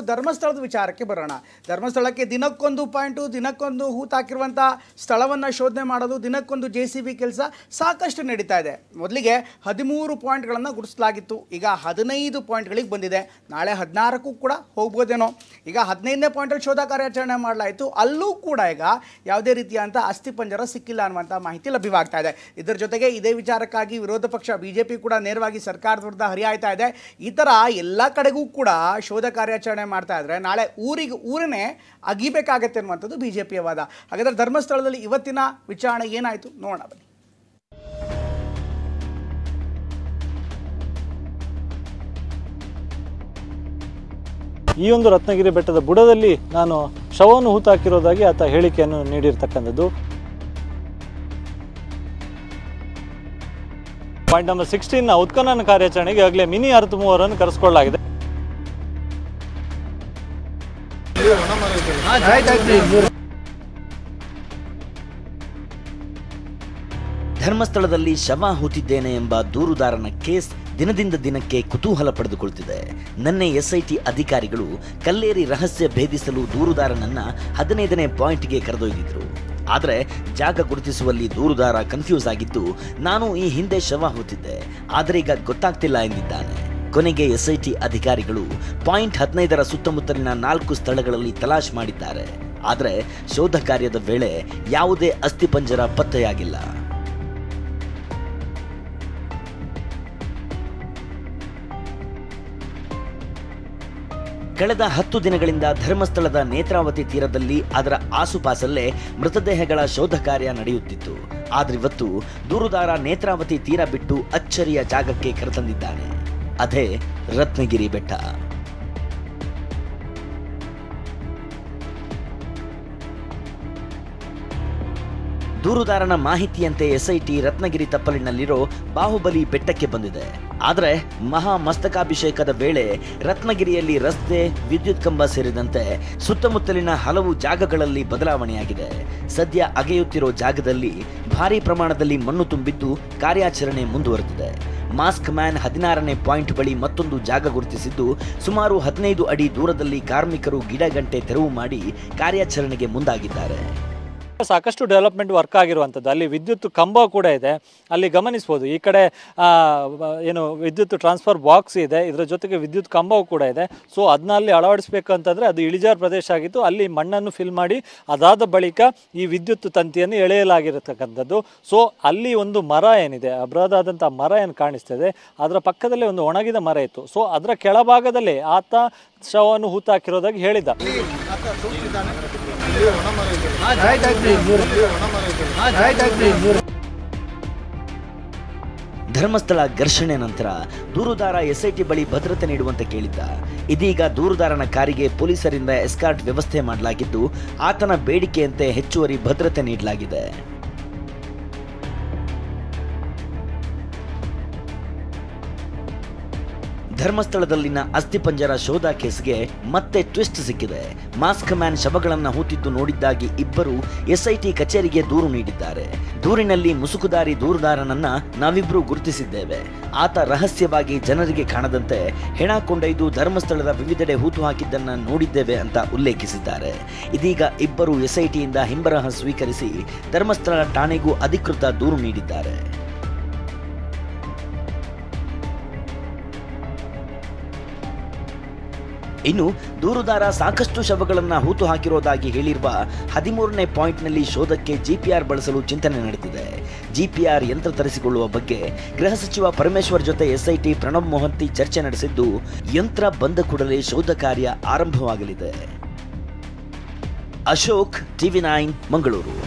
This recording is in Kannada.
ಧರ್ಮಸ್ಥಳದ ವಿಚಾರಕ್ಕೆ ಬರೋಣ. ಧರ್ಮಸ್ಥಳಕ್ಕೆ ದಿನಕ್ಕೊಂದು ಪಾಯಿಂಟು, ದಿನಕ್ಕೊಂದು ಹೂತಾಕಿರುವಂಥ ಸ್ಥಳವನ್ನು ಶೋಧನೆ ಮಾಡೋದು, ದಿನಕ್ಕೊಂದು JCB ಕೆಲಸ ಸಾಕಷ್ಟು ನಡೀತಾ ಇದೆ. ಮೊದಲಿಗೆ 13 ಪಾಯಿಂಟ್ಗಳನ್ನು ಗುರುತಿಸಲಾಗಿತ್ತು. ಈಗ 15 ಪಾಯಿಂಟ್ಗಳಿಗೆ ಬಂದಿದೆ. ನಾಳೆ 16ಕ್ಕೂ ಕೂಡ ಹೋಗ್ಬೋದೇನೋ. ಈಗ 15ನೇ ಪಾಯಿಂಟಲ್ಲಿ ಶೋಧ ಕಾರ್ಯಾಚರಣೆ ಮಾಡಲಾಯಿತು. ಅಲ್ಲೂ ಕೂಡ ಈಗ ಯಾವುದೇ ರೀತಿಯಾದಂಥ ಅಸ್ಥಿಪಂಜರ ಸಿಕ್ಕಿಲ್ಲ ಅನ್ನುವಂಥ ಮಾಹಿತಿ ಲಭ್ಯವಾಗ್ತಾ ಇದೆ. ಇದರ ಜೊತೆಗೆ ಇದೇ ವಿಚಾರಕ್ಕಾಗಿ ವಿರೋಧ ಪಕ್ಷ BJP ಕೂಡ ನೇರವಾಗಿ ಸರ್ಕಾರದ ವಿರುದ್ಧ ಹರಿಯಾಯ್ತಾ ಇದೆ. ಈ ಥರ ಎಲ್ಲ ಕಡೆಗೂ ಕೂಡ ಶೋಧ ಕಾರ್ಯಾಚರಣೆ ಮಾಡ್ತಾ ಇದ್ರೆ ನಾಳೆ ಊರನ್ನೇ ಅಗಿಬೇಕಾಗತ್ತೆ ಅನ್ನುವಂಥದ್ದು BJPಯ ವಾದ. ಹಾಗಾದರೆ ಧರ್ಮಸ್ಥಳದಲ್ಲಿ ಇವತ್ತಿನ ವಿಚಾರಣೆ ಏನಾಯಿತು ನೋಡೋಣ ಬನ್ನಿ. ಈ ಒಂದು ರತ್ನಗಿರಿ ಬೆಟ್ಟದ ಬುಡದಲ್ಲಿ ನಾನು ಶವವನ್ನು ಹೂತಾಕಿರೋದಾಗಿ ಆತ ಹೇಳಿಕೆಯನ್ನು ನೀಡಿರ್ತಕ್ಕಂಥದ್ದು. ಪಾಯಿಂಟ್ ನಂಬರ್ 16ನ ಉತ್ಖನನ ಕಾರ್ಯಾಚರಣೆಗೆ ಈಗಾಗಲೇ ಮಿನಿ ಅರ್ತ್ ಮೂವರನ್ನು ಕರೆಸಿಕೊಳ್ಳಲಾಗಿದೆ. ಧರ್ಮಸ್ಥಳದಲ್ಲಿ ಶವ ಹೂತಿದ್ದೇನೆ ಎಂಬ ದೂರುದಾರನ ಕೇಸ್ ದಿನದಿಂದ ದಿನಕ್ಕೆ ಕುತೂಹಲ ಪಡೆದುಕೊಳ್ಳುತ್ತಿದೆ. ನಿನ್ನೆ SIT ಅಧಿಕಾರಿಗಳು ಕಲ್ಲೇರಿ ರಹಸ್ಯ ಭೇದಿಸಲು ದೂರುದಾರನನ್ನ 15ನೇ ಪಾಯಿಂಟ್ಗೆ ಕರೆದೊಯ್ದಿದ್ರು. ಆದರೆ ಜಾಗ ಗುರುತಿಸುವಲ್ಲಿ ದೂರುದಾರ ಕನ್ಫ್ಯೂಸ್ ಆಗಿದ್ದು, ನಾನು ಈ ಹಿಂದೆ ಶವ ಹೂತಿದ್ದೆ, ಆದರೆ ಈಗ ಗೊತ್ತಾಗ್ತಿಲ್ಲ ಎಂದಿದ್ದಾನೆ. ಕೊನೆಗೆ SIT ಅಧಿಕಾರಿಗಳು ಪಾಯಿಂಟ್ 15ರ ಸುತ್ತಮುತ್ತಲಿನ 4 ಸ್ಥಳಗಳಲ್ಲಿ ತಲಾಶ್ ಮಾಡಿದ್ದಾರೆ. ಆದರೆ ಶೋಧ ಕಾರ್ಯದ ವೇಳೆ ಯಾವುದೇ ಅಸ್ಥಿಪಂಜರ ಪತ್ತೆಯಾಗಿಲ್ಲ. ಕಳೆದ 10 ದಿನಗಳಿಂದ ಧರ್ಮಸ್ಥಳದ ನೇತ್ರಾವತಿ ತೀರದಲ್ಲಿ ಅದರ ಆಸುಪಾಸಲ್ಲೇ ಮೃತದೇಹಗಳ ಶೋಧ ಕಾರ್ಯ ನಡೆಯುತ್ತಿತ್ತು. ಆದ್ರೆ ಇವತ್ತು ದೂರುದಾರ ನೇತ್ರಾವತಿ ತೀರ ಬಿಟ್ಟು ಅಚ್ಚರಿಯ ಜಾಗಕ್ಕೆ ಕರೆತಂದಿದ್ದಾನೆ. ಅದೇ ರತ್ನಗಿರಿ ಬೆಟ್ಟ. ದೂರುದಾರನ ಮಾಹಿತಿಯಂತೆ SIT ರತ್ನಗಿರಿ ತಪ್ಪಲಿನಲ್ಲಿರೋ ಬಾಹುಬಲಿ ಬೆಟ್ಟಕ್ಕೆ ಬಂದಿದೆ. ಆದರೆ ಮಹಾ ಮಸ್ತಕಾಭಿಷೇಕದ ವೇಳೆ ರತ್ನಗಿರಿಯಲ್ಲಿ ರಸ್ತೆ, ವಿದ್ಯುತ್ ಕಂಬ ಸೇರಿದಂತೆ ಸುತ್ತಮುತ್ತಲಿನ ಹಲವು ಜಾಗಗಳಲ್ಲಿ ಬದಲಾವಣೆಯಾಗಿದೆ. ಸದ್ಯ ಅಗೆಯುತ್ತಿರೋ ಜಾಗದಲ್ಲಿ ಭಾರೀ ಪ್ರಮಾಣದಲ್ಲಿ ಮಣ್ಣು ತುಂಬಿದ್ದು ಕಾರ್ಯಾಚರಣೆ ಮುಂದುವರೆದಿದೆ. ಮಾಸ್ಕ್ ಮ್ಯಾನ್ 16ನೇ ಪಾಯಿಂಟ್ ಬಳಿ ಮತ್ತೊಂದು ಜಾಗ ಗುರುತಿಸಿದ್ದು, ಸುಮಾರು 15 ಅಡಿ ದೂರದಲ್ಲಿ ಕಾರ್ಮಿಕರು ಗಿಡಗಂಟೆ ತೆರವು ಮಾಡಿ ಕಾರ್ಯಾಚರಣೆಗೆ ಮುಂದಾಗಿದ್ದಾರೆ. ಸಾಕಷ್ಟು ಡೆವಲಪ್ಮೆಂಟ್ ವರ್ಕ್ ಆಗಿರುವಂಥದ್ದು. ಅಲ್ಲಿ ವಿದ್ಯುತ್ ಕಂಬ ಕೂಡ ಇದೆ, ಅಲ್ಲಿ ಗಮನಿಸ್ಬೋದು. ಈ ಕಡೆ ಏನು ವಿದ್ಯುತ್ ಟ್ರಾನ್ಸ್ಫರ್ ಬಾಕ್ಸ್ ಇದೆ, ಇದರ ಜೊತೆಗೆ ವಿದ್ಯುತ್ ಕಂಬವು ಕೂಡ ಇದೆ. ಸೊ ಅದನ್ನ ಅಲ್ಲಿ ಅಳವಡಿಸಬೇಕು ಅಂತಂದರೆ ಅದು ಇಳಿಜಾರು ಪ್ರದೇಶ ಆಗಿತ್ತು. ಅಲ್ಲಿ ಮಣ್ಣನ್ನು ಫಿಲ್ ಮಾಡಿ ಅದಾದ ಬಳಿಕ ಈ ವಿದ್ಯುತ್ ತಂತಿಯನ್ನು ಎಳೆಯಲಾಗಿರತಕ್ಕಂಥದ್ದು. ಸೊ ಅಲ್ಲಿ ಒಂದು ಮರ ಏನಿದೆ, ಅಬ್ರದಾದಂಥ ಮರ ಏನು ಕಾಣಿಸ್ತದೆ, ಅದರ ಪಕ್ಕದಲ್ಲೇ ಒಂದು ಒಣಗಿದ ಮರ ಇತ್ತು. ಸೊ ಅದರ ಕೆಳಭಾಗದಲ್ಲಿ ಆತ ಶವವನ್ನು ಹೂತಾಕಿರೋದಾಗಿ ಹೇಳಿದ್ದ. ಧರ್ಮಸ್ಥಳ ಘರ್ಷಣೆ ನಂತರ ದೂರುದಾರ SIT ಬಳಿ ಭದ್ರತೆ ನೀಡುವಂತೆ ಕೇಳಿದ್ದ. ಇದೀಗ ದೂರುದಾರನ ಕಾರಿಗೆ ಪೊಲೀಸರಿಂದ ಎಸ್ಕಾರ್ಟ್ ವ್ಯವಸ್ಥೆ ಮಾಡಲಾಗಿದ್ದು, ಆತನ ಬೇಡಿಕೆಯಂತೆ ಹೆಚ್ಚುವರಿ ಭದ್ರತೆ ನೀಡಲಾಗಿದೆ. ಧರ್ಮಸ್ಥಳದಲ್ಲಿನ ಅಸ್ಥಿಪಂಜರ ಶೋಧ ಕೇಸ್ಗೆ ಮತ್ತೆ ಟ್ವಿಸ್ಟ್ ಸಿಕ್ಕಿದೆ. ಮಾಸ್ಕ್ ಮ್ಯಾನ್ ಶವಗಳನ್ನು ಹೂತಿದ್ದು ನೋಡಿದ್ದಾಗಿ ಇಬ್ಬರು SIT ಕಚೇರಿಗೆ ದೂರು ನೀಡಿದ್ದಾರೆ. ದೂರಿನಲ್ಲಿ ಮುಸುಕುದಾರಿ ದೂರುದಾರನನ್ನ ನಾವಿಬ್ರು ಗುರುತಿಸಿದ್ದೇವೆ, ಆತ ರಹಸ್ಯವಾಗಿ ಜನರಿಗೆ ಕಾಣದಂತೆ ಹೆಣ ಕೊಂಡೊಯ್ದು ಧರ್ಮಸ್ಥಳದ ವಿವಿಧೆಡೆ ಹೂತು ಹಾಕಿದ್ದನ್ನ ನೋಡಿದ್ದೇವೆ ಅಂತ ಉಲ್ಲೇಖಿಸಿದ್ದಾರೆ. ಇದೀಗ ಇಬ್ಬರು SITಯಿಂದ ಹಿಂಬರಹ ಸ್ವೀಕರಿಸಿ ಧರ್ಮಸ್ಥಳ ಠಾಣೆಗೂ ಅಧಿಕೃತ ದೂರು ನೀಡಿದ್ದಾರೆ. ಇನ್ನು ದೂರುದಾರ ಸಾಕಷ್ಟು ಶವಗಳನ್ನು ಹೂತು ಹಾಕಿರೋದಾಗಿ ಹೇಳಿರುವ 13ನೇ ಪಾಯಿಂಟ್ನಲ್ಲಿ ಶೋಧಕ್ಕೆ GPR ಬಳಸಲು ಚಿಂತನೆ ನಡೆದಿದೆ. GPR ಯಂತ್ರ ತರಿಸಿಕೊಳ್ಳುವ ಬಗ್ಗೆ ಗೃಹ ಸಚಿವ ಪರಮೇಶ್ವರ್ ಜೊತೆ SIT ಪ್ರಣಬ್ ಮೊಹಂತಿ ಚರ್ಚೆ ನಡೆಸಿದ್ದು, ಯಂತ್ರ ಬಂದ ಕೂಡಲೇ ಶೋಧ ಕಾರ್ಯ ಆರಂಭವಾಗಲಿದೆ. ಅಶೋಕ್, TV9 ಮಂಗಳೂರು.